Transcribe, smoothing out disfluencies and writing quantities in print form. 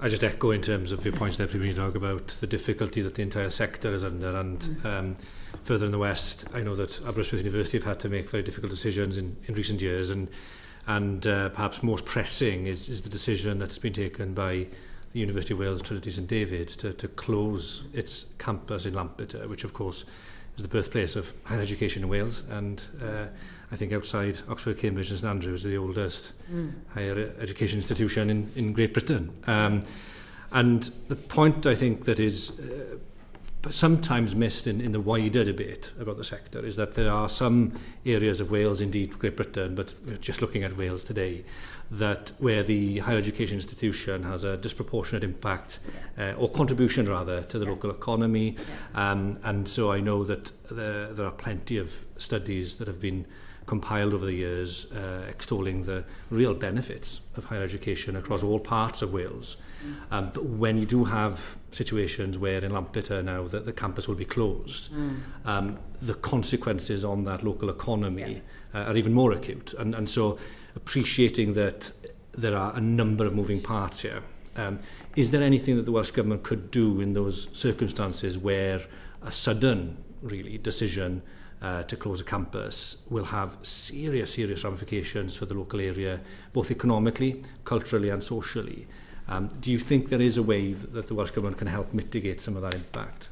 I just echo in terms of your points there, Prif Weinidog, about the difficulty that the entire sector is under, and further in the west, I know that Aberystwyth University have had to make very difficult decisions in recent years, and perhaps most pressing is the decision that's been taken by the University of Wales, Trinity St David's, to close its campus in Lampeter, which of course is the birthplace of higher education in Wales, and I think outside Oxford, Cambridge and St Andrews, the oldest higher education institution in Great Britain. And the point I think that is sometimes missed in the wider debate about the sector is that there are some areas of Wales, indeed Great Britain, but just looking at Wales today, that where the higher education institution has a disproportionate impact or contribution rather to the local economy, and so I know that there are plenty of studies that have been compiled over the years extolling the real benefits of higher education across all parts of Wales. But when you do have situations where in Lampeter now that the campus will be closed, the consequences on that local economy are even more acute. And so appreciating that there are a number of moving parts here, is there anything that the Welsh Government could do in those circumstances where a sudden really decision to close a campus will have serious ramifications for the local area, both economically, culturally and socially? Do you think there is a way that the Welsh Government can help mitigate some of that impact?